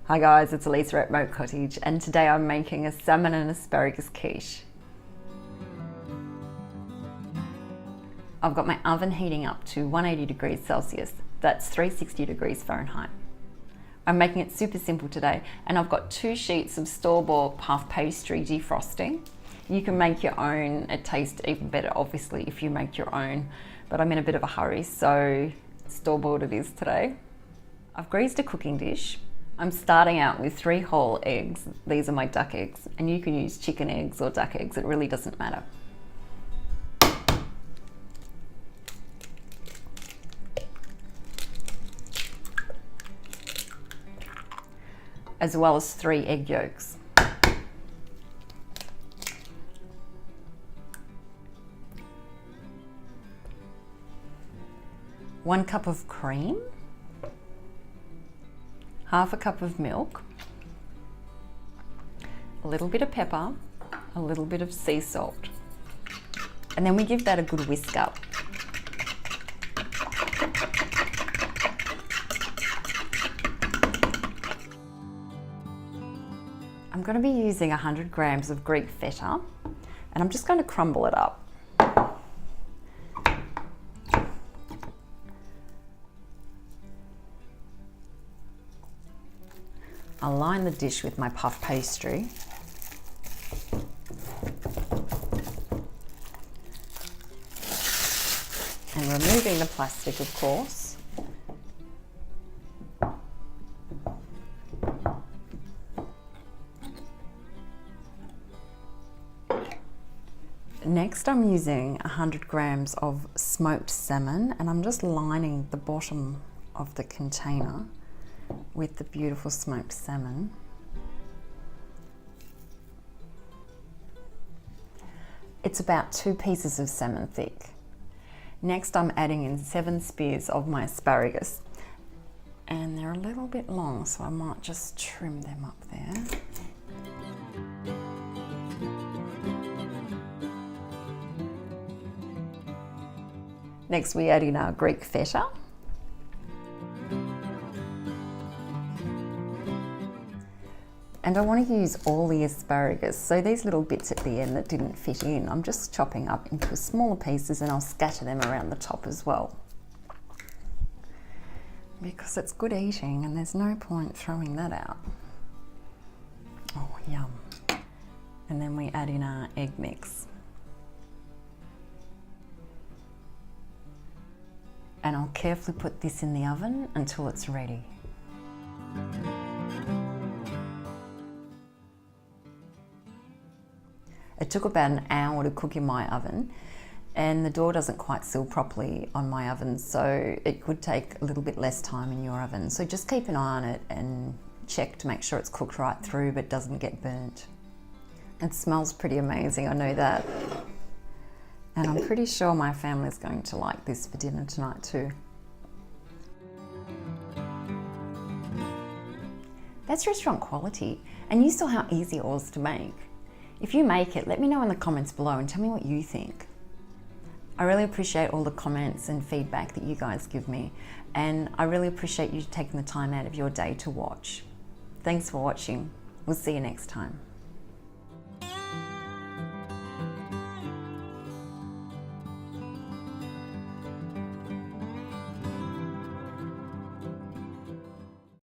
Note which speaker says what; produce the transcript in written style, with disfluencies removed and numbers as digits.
Speaker 1: Hi guys, it's Elissa at Moat Cottage, and today I'm making a salmon and asparagus quiche. I've got my oven heating up to 180 degrees Celsius, that's 360 degrees Fahrenheit. I'm making it super simple today, and I've got 2 sheets of store-bought puff pastry defrosting. You can make your own, it tastes even better obviously if you make your own, but I'm in a bit of a hurry, so store-bought it is today. I've greased a cooking dish. I'm starting out with 3 whole eggs. These are my duck eggs, and you can use chicken eggs or duck eggs, it really doesn't matter. As well as 3 egg yolks. One cup of cream, half a cup of milk, a little bit of pepper, a little bit of sea salt, and then we give that a good whisk up. I'm going to be using 100 grams of Greek Feta, and I'm just going to crumble it up. I'll line the dish with my puff pastry. And removing the plastic, of course. Next, I'm using 100 grams of smoked salmon, and I'm just lining the bottom of the container with the beautiful smoked salmon. It's about 2 pieces of salmon thick. Next, I'm adding in 7 spears of my asparagus, and they're a little bit long, so I might just trim them up there. Next, we add in our Greek Feta. And I want to use all the asparagus, so these little bits at the end that didn't fit in, I'm just chopping up into smaller pieces, and I'll scatter them around the top as well. Because it's good eating and there's no point throwing that out. Oh, yum. And then we add in our egg mix. And I'll carefully put this in the oven until it's ready. It took about an hour to cook in my oven, and the door doesn't quite seal properly on my oven, so it could take a little bit less time in your oven. So just keep an eye on it and check to make sure it's cooked right through but doesn't get burnt. It smells pretty amazing, I know that. And I'm pretty sure my family's going to like this for dinner tonight too. That's restaurant quality, and you saw how easy it was to make. If you make it, let me know in the comments below and tell me what you think. I really appreciate all the comments and feedback that you guys give me, and I really appreciate you taking the time out of your day to watch. Thanks for watching. We'll see you next time.